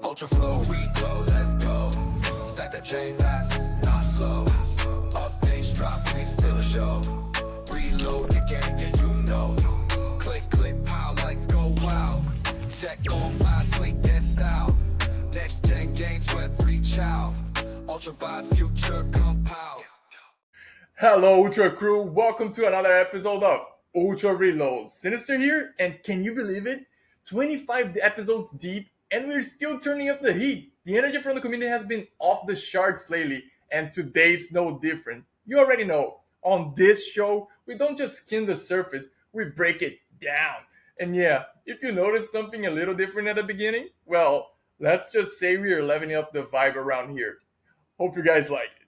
Ultra flow, we glow, let's go. Stack that chain fast, not slow. Updates drop, we still a show. Reload the game, yeah you know. Click, click, pow, lights go wow. Tech on fire, sleek and style. Next gen games, Web3 chow. Ultra vibe, future compound. Hello, Ultra Crew. Welcome to another episode of Ultra Reload. Sinister here, and can you believe it? 25 episodes deep, and we're still turning up the heat. The energy from the community has been off the charts lately, and today's no different. You already know, on this show, we don't just skim the surface, we break it down. And yeah, if you notice something a little different at the beginning, well, let's just say we are leveling up the vibe around here. Hope you guys like it.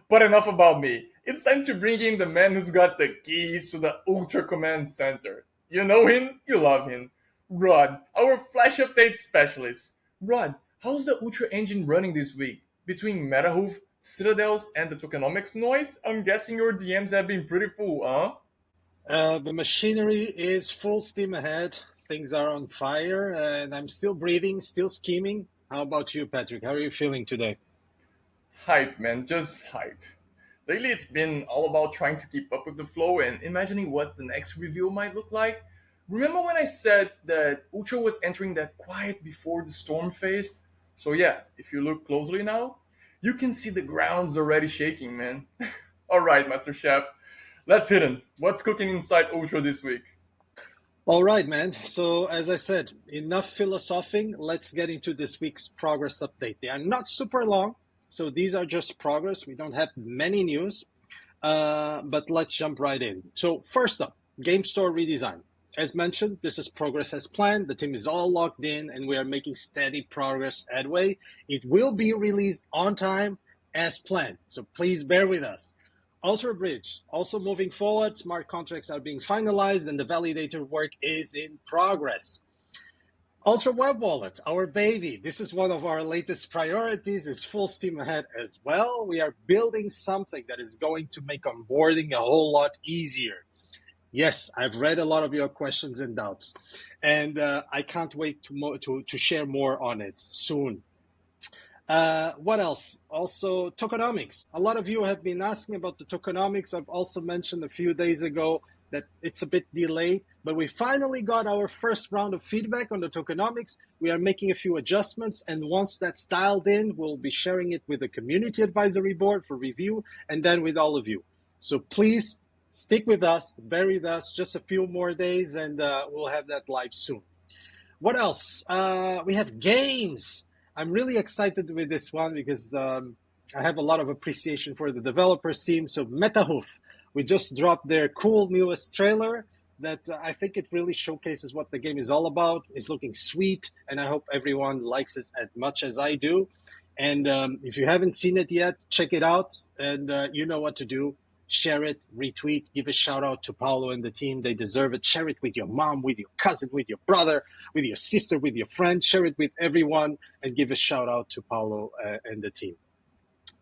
But enough about me. It's time to bring in the man who's got the keys to the Ultra Command Center. You know him, you love him. Rod, our Flash Update Specialist. Rod, how's the Ultra engine running this week? Between MetaHoof, Citadels, and the tokenomics noise, I'm guessing your DMs have been pretty full, huh? The machinery is full steam ahead. Things are on fire, and I'm still breathing, still scheming. How about you, Patrick? How are you feeling today? Hyped, man, just hyped. Lately, it's been all about trying to keep up with the flow and imagining what the next reveal might look like. Remember when I said that Ultra was entering that quiet before the storm phase? So, yeah, if you look closely now, you can see the ground's already shaking, man. Alright, Master Chef, let's hit him. What's cooking inside Ultra this week? All right, man. So, as I said, enough philosophing. Let's get into this week's progress update. They are not super long, so these are just progress. We don't have many news, but let's jump right in. So, first up, Game Store redesign. As mentioned, this is progress as planned. The team is all locked in, and we are making steady progress at way. It will be released on time as planned, so please bear with us. Ultra Bridge, also moving forward, smart contracts are being finalized and the validator work is in progress. Ultra Web Wallet, our baby. This is one of our latest priorities, is full steam ahead as well. We are building something that is going to make onboarding a whole lot easier. Yes, I've read a lot of your questions and doubts, and I can't wait to share more on it soon. What else? Also, tokenomics. A lot of you have been asking about the tokenomics. I've also mentioned a few days ago that it's a bit delayed, but we finally got our first round of feedback on the tokenomics. We are making a few adjustments, and once that's dialed in, we'll be sharing it with the community advisory board for review, and then with all of you. So please stick with us, bear with us, just a few more days, and we'll have that live soon. What else? We have games. I'm really excited with this one because I have a lot of appreciation for the developers team. So MetaHoof, we just dropped their cool newest trailer that I think it really showcases what the game is all about. It's looking sweet, and I hope everyone likes it as much as I do. And if you haven't seen it yet, check it out, and you know what to do. Share it, retweet, give a shout out to Paulo and the team. They deserve it. Share it with your mom, with your cousin, with your brother, with your sister, with your friend. Share it with everyone and give a shout out to Paulo and the team.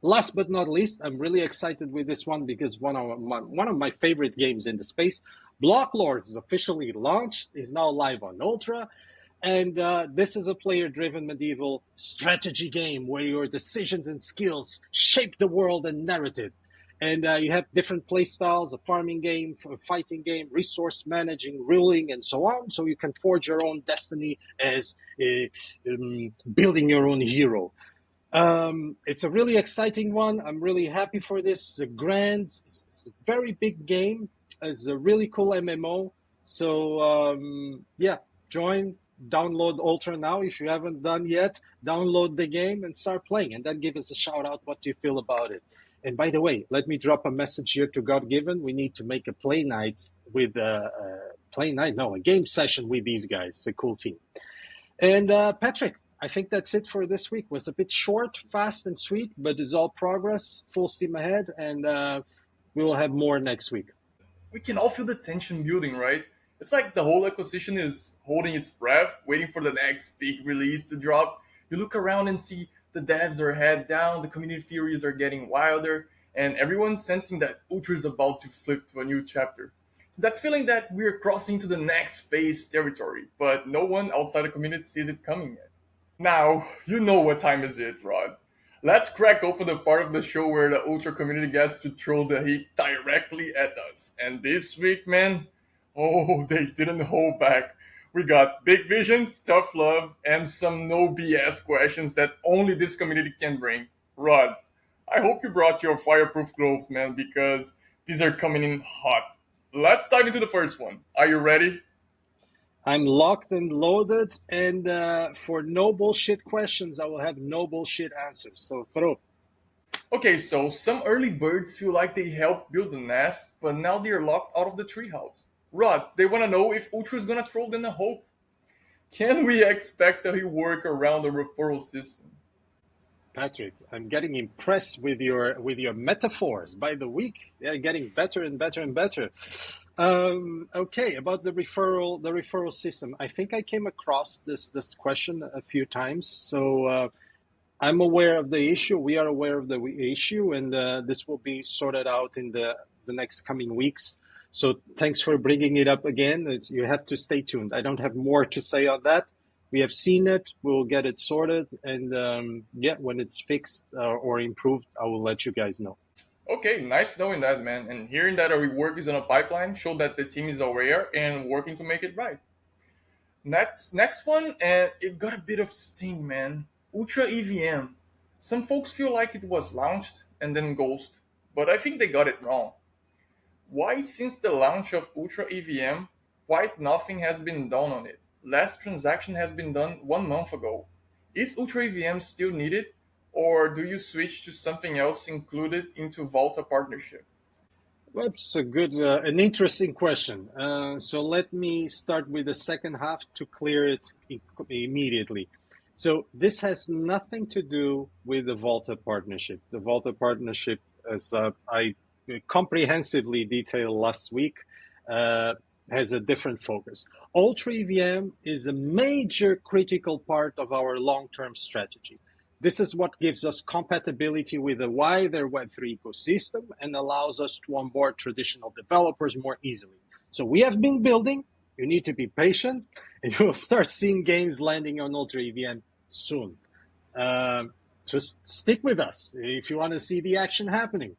Last but not least, I'm really excited with this one because one of my favorite games in the space, Block Lords, is officially launched, is now live on Ultra. And this is a player-driven medieval strategy game where your decisions and skills shape the world and narrative. And you have different play styles, a farming game, a fighting game, resource managing, ruling, and so on. So you can forge your own destiny as building your own hero. It's a really exciting one. I'm really happy for this. It's a very big game. It's a really cool MMO. So yeah, join, download Ultra now. If you haven't done yet, download the game and start playing. And then give us a shout out. What do you feel about it? And by the way, let me drop a message here to God Given. We need to make a a game session with these guys. It's a cool team. And Patrick, I think that's it for this week. It was a bit short, fast, and sweet, but it's all progress, full steam ahead, and we will have more next week. We can all feel the tension building, right? It's like the whole ecosystem is holding its breath, waiting for the next big release to drop. You look around and see the devs are head down, the community theories are getting wilder, and everyone's sensing that Ultra is about to flip to a new chapter. It's that feeling that we're crossing to the next phase territory, but no one outside the community sees it coming yet. Now, you know what time is it, Rod. Let's crack open the part of the show where the Ultra community gets to throw the heat directly at us. And this week, man, oh, they didn't hold back. We got big visions, tough love, and some no BS questions that only this community can bring. Rod, I hope you brought your fireproof gloves, man, because these are coming in hot. Let's dive into the first one. Are you ready? I'm locked and loaded, and for no bullshit questions, I will have no bullshit answers. So throw. Okay, so some early birds feel like they helped build the nest, but now they're locked out of the treehouse. Rod, they want to know if Ultra's gonna throw them a hope. Can we expect a rework around the referral system? Patrick, I'm getting impressed with your metaphors by the week. They're getting better and better and better. Okay, about the referral system. I think I came across this question a few times. So I'm aware of the issue. We are aware of the issue, and this will be sorted out in the next coming weeks. So thanks for bringing it up again. You have to stay tuned. I don't have more to say on that. We have seen it. We'll get it sorted, and yeah, when it's fixed or improved, I will let you guys know. Okay, nice knowing that, man. And hearing that a rework is on a pipeline show that the team is aware and working to make it right. Next one, and it got a bit of sting, man. Ultra EVM. Some folks feel like it was launched and then ghost, but I think they got it wrong. Why, since the launch of Ultra EVM, quite nothing has been done on it? Last transaction has been done 1 month ago. Is Ultra EVM still needed, or do you switch to something else included into Volta partnership? That's a good, an interesting question. So let me start with the second half to clear it immediately. So this has nothing to do with the Volta partnership. The Volta partnership, as I comprehensively detailed last week, uh, has a different focus. Ultra EVM is a major critical part of our long-term strategy. This is what gives us compatibility with a wider Web3 ecosystem and allows us to onboard traditional developers more easily. So we have been building. You need to be patient, and you'll start seeing games landing on Ultra EVM soon. Just stick with us if you want to see the action happening.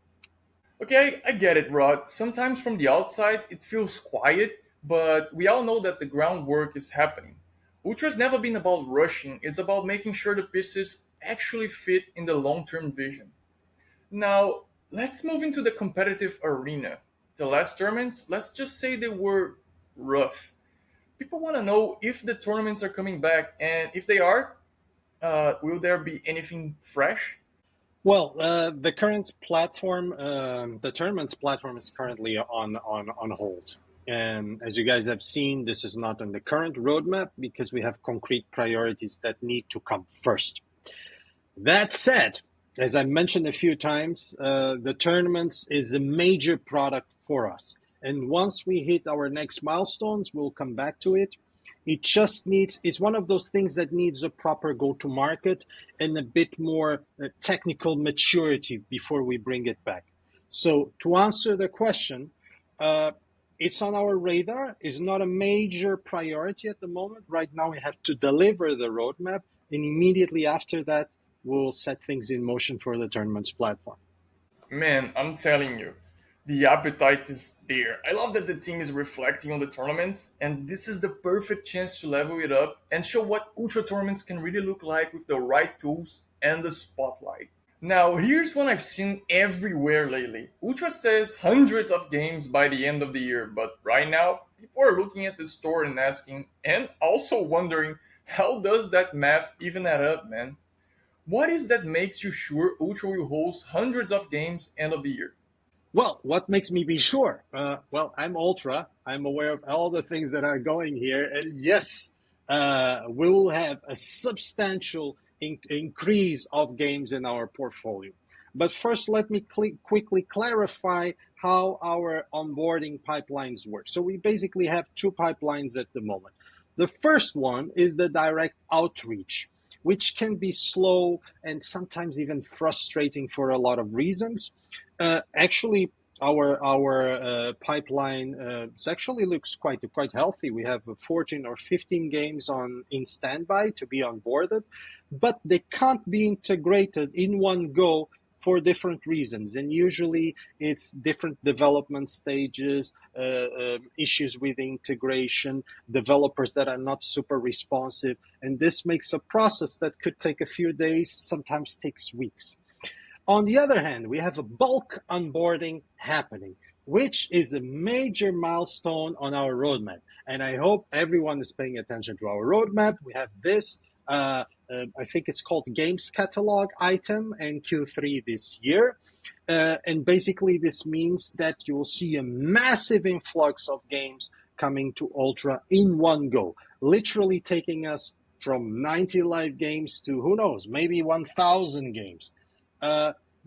Okay, I get it, Rod. Sometimes from the outside it feels quiet, but we all know that the groundwork is happening. Ultra's never been about rushing, it's about making sure the pieces actually fit in the long term vision. Now, let's move into the competitive arena. The last tournaments, let's just say they were rough. People want to know if the tournaments are coming back, and if they are, will there be anything fresh? Well, the current platform, the tournament's platform is currently on hold. And as you guys have seen, this is not on the current roadmap because we have concrete priorities that need to come first. That said, as I mentioned a few times, the tournaments is a major product for us. And once we hit our next milestones, we'll come back to it. It just needs, it's one of those things that needs a proper go to market and a bit more technical maturity before we bring it back. So, to answer the question, it's on our radar. It's not a major priority at the moment. Right now, we have to deliver the roadmap, and immediately after that, we'll set things in motion for the tournament's platform. Man, I'm telling you, the appetite is there. I love that the team is reflecting on the tournaments, and this is the perfect chance to level it up and show what Ultra tournaments can really look like with the right tools and the spotlight. Now, here's one I've seen everywhere lately. Ultra says hundreds of games by the end of the year, but right now, people are looking at the store and asking, and also wondering, how does that math even add up, man? What is that makes you sure Ultra will host hundreds of games end of the year? Well, what makes me be sure? Well, I'm Ultra. I'm aware of all the things that are going here. And yes, we will have a substantial increase of games in our portfolio. But first, let me quickly clarify how our onboarding pipelines work. So we basically have two pipelines at the moment. The first one is the direct outreach, which can be slow and sometimes even frustrating for a lot of reasons. Actually, our pipeline actually looks quite healthy. We have 14 or 15 games on in standby to be onboarded, but they can't be integrated in one go for different reasons. And usually it's different development stages, issues with integration, developers that are not super responsive, and this makes a process that could take a few days, sometimes takes weeks. On the other hand, we have a bulk onboarding happening, which is a major milestone on our roadmap. And I hope everyone is paying attention to our roadmap. We have this, I think it's called Games Catalog item in Q3 this year. And basically, this means that you will see a massive influx of games coming to Ultra in one go, literally taking us from 90 live games to, who knows, maybe 1,000 games.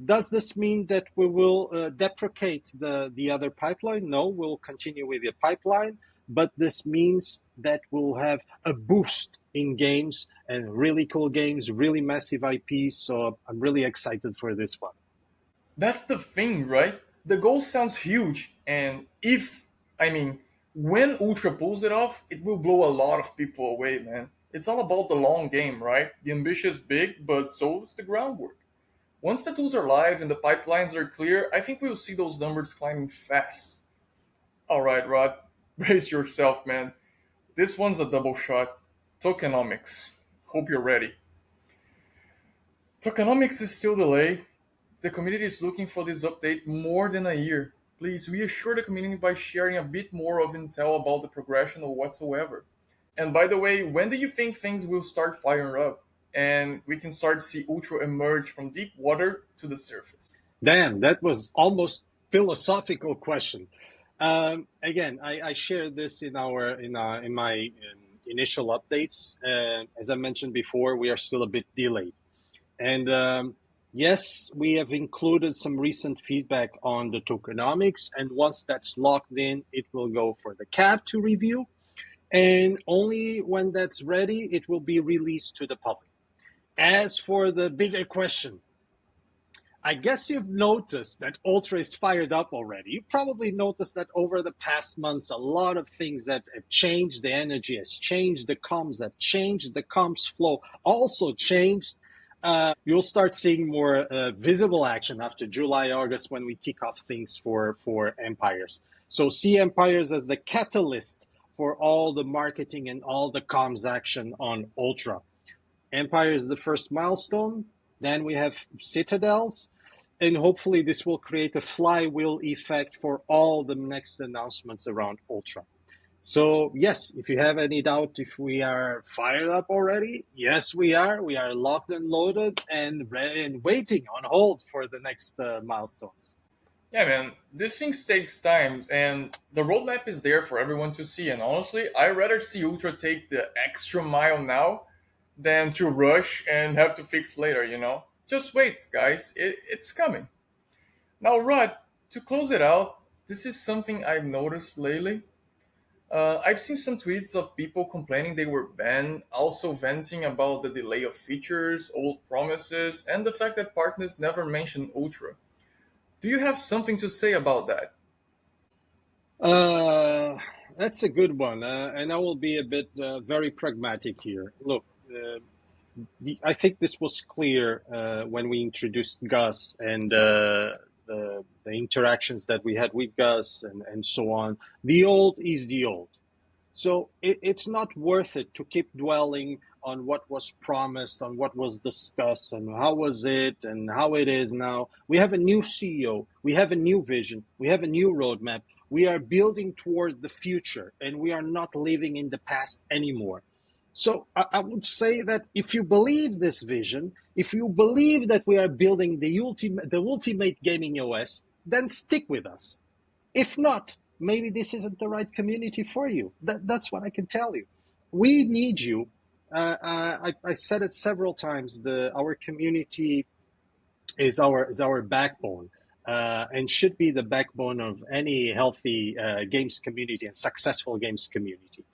Does this mean that we will deprecate the other pipeline? No, we'll continue with the pipeline, but this means that we'll have a boost in games and really cool games, really massive IPs. So I'm really excited for this one. That's the thing, right? The goal sounds huge, and when Ultra pulls it off, it will blow a lot of people away, man. It's all about the long game, right? The ambition is big, but so is the groundwork. Once the tools are live and the pipelines are clear, I think we'll see those numbers climbing fast. Alright, Rod, brace yourself, man. This one's a double shot. Tokenomics. Hope you're ready. Tokenomics is still delayed. The community is looking for this update more than a year. Please reassure the community by sharing a bit more of intel about the progression or whatsoever. And by the way, when do you think things will start firing up and we can start to see Ultra emerge from deep water to the surface? Damn, that was almost philosophical question. Again, I shared this in my initial updates. As I mentioned before, we are still a bit delayed. And yes, we have included some recent feedback on the tokenomics, and once that's locked in, it will go for the CAB to review, and only when that's ready, it will be released to the public. As for the bigger question, I guess you've noticed that Ultra is fired up already. You probably noticed that over the past months, a lot of things that have changed. The energy has changed, the comms have changed, the comms flow also changed. You'll start seeing more visible action after July, August when we kick off things for Empires. So see Empires as the catalyst for all the marketing and all the comms action on Ultra. Empire is the first milestone. Then we have Citadels, and hopefully this will create a flywheel effect for all the next announcements around Ultra. So yes, if you have any doubt if we are fired up already, yes, we are. We are locked and loaded and ready and waiting on hold for the next milestones. Yeah, man, these things takes time, and the roadmap is there for everyone to see. And honestly, I'd rather see Ultra take the extra mile now than to rush and have to fix later, you know? Just wait, guys, it's coming. Now, Rod, to close it out, this is something I've noticed lately. I've seen some tweets of people complaining they were banned, also venting about the delay of features, old promises, and the fact that partners never mention Ultra. Do you have something to say about that? That's a good one, and I will be a bit very pragmatic here. Look, I think this was clear when we introduced Gus and the interactions that we had with Gus and so on. The old is the old. So it's not worth it to keep dwelling on what was promised, on what was discussed, and how was it, and how it is now. We have a new CEO, we have a new vision, we have a new roadmap. We are building toward the future, and we are not living in the past anymore. So I would say that if you believe this vision, if you believe that we are building the ultimate gaming OS, then stick with us. If not, maybe this isn't the right community for you. That's what I can tell you. We need you. I said it several times. Our community is our backbone, and should be the backbone of any healthy games community and successful games community.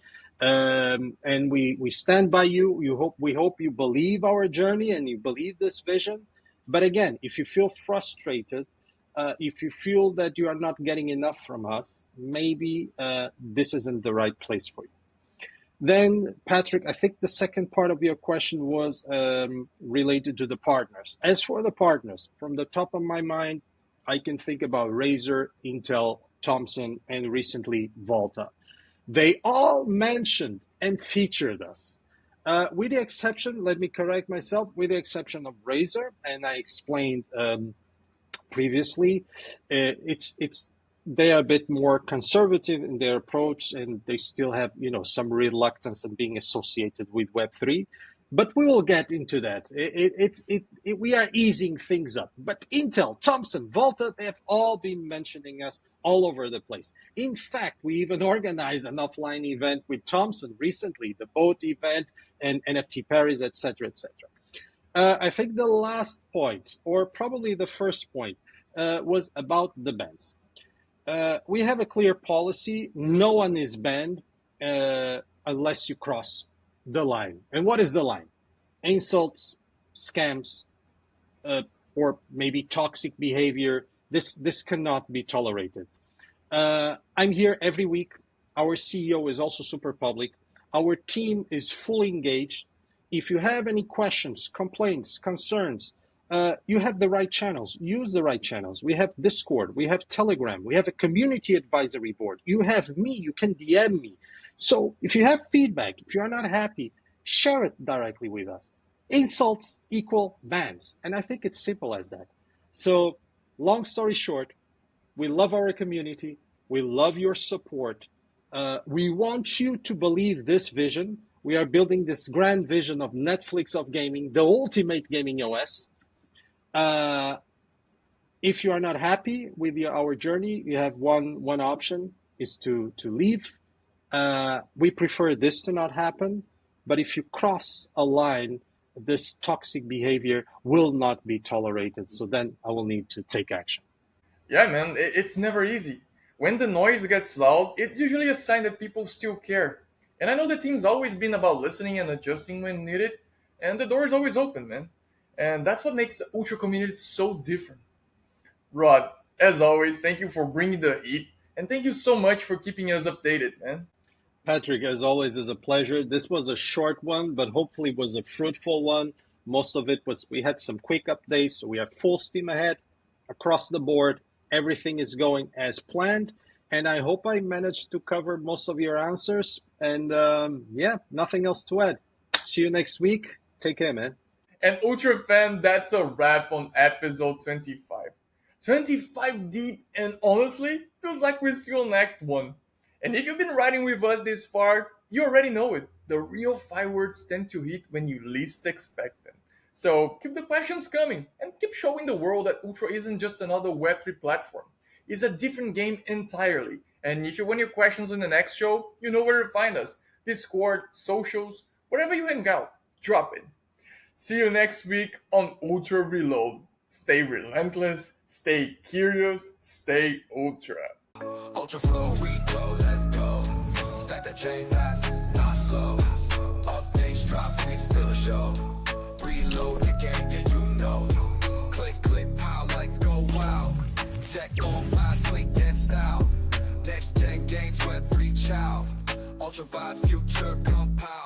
And we stand by you. We hope you believe our journey and you believe this vision. But again, if you feel frustrated, If you feel that you are not getting enough from us, maybe this isn't the right place for you. Then, Patrick, I think the second part of your question was related to the partners. As for the partners, from the top of my mind, I can think about Razer, Intel, Thomson, and recently Volta. They all mentioned and featured us. With the exception, let me correct myself, with the exception of Razer, and I explained previously, it's they are a bit more conservative in their approach, and they still have some reluctance in being associated with Web3. But we will get into that. We are easing things up. But Intel, Thomson, Volta, they have all been mentioning us all over the place. In fact, we even organized an offline event with Thomson recently, the boat event and NFT Paris, etc., etc. I think the last point, or probably the first point, was about the bans. We have a clear policy. No one is banned unless you cross the line. And what is the line? Insults, scams, or maybe toxic behavior. This cannot be tolerated. I'm here every week. Our CEO is also super public. Our team is fully engaged. If you have any questions, complaints, concerns, you have the right channels. Use the right channels. We have Discord. We have Telegram. We have a community advisory board. You have me. You can DM me. So if you have feedback, if you're not happy, share it directly with us. Insults equal bans. And I think it's simple as that. So long story short, we love our community. We love your support. We want you to believe this vision. We are building this grand vision of Netflix of gaming, the ultimate gaming OS. If you are not happy with our journey, you have one option is to leave. We prefer this to not happen, but if you cross a line, this toxic behavior will not be tolerated. So then I will need to take action. Yeah, man, it's never easy. When the noise gets loud, it's usually a sign that people still care. And I know the team's always been about listening and adjusting when needed, and the door is always open, man. And that's what makes the Ultra community so different. Rod, as always, thank you for bringing the heat, and thank you so much for keeping us updated, man. Patrick, as always, is a pleasure. This was a short one, but hopefully was a fruitful one. Most of it was, we had some quick updates, so we are full steam ahead across the board. Everything is going as planned, and I hope I managed to cover most of your answers. And nothing else to add. See you next week. Take care, man. And Ultra fan, that's a wrap on episode 25. 25 deep, and honestly, feels like we're still on Act 1. And if you've been riding with us this far, you already know it. The real fireworks tend to hit when you least expect them. So keep the questions coming, and keep showing the world that Ultra isn't just another Web3 platform. It's a different game entirely. And if you want your questions on the next show, you know where to find us. Discord, socials, wherever you hang out, drop it. See you next week on Ultra Reload. Stay relentless, stay curious, stay Ultra. Ultra flow, we go, let's go. Stack that chain fast, not slow. Updates drop, we still a show. Reload the game, yeah, you know. Click, click, pow, lights go wow. Tech on fire, sleek and style. Next gen games, web reach out. Ultra vibe, future compound.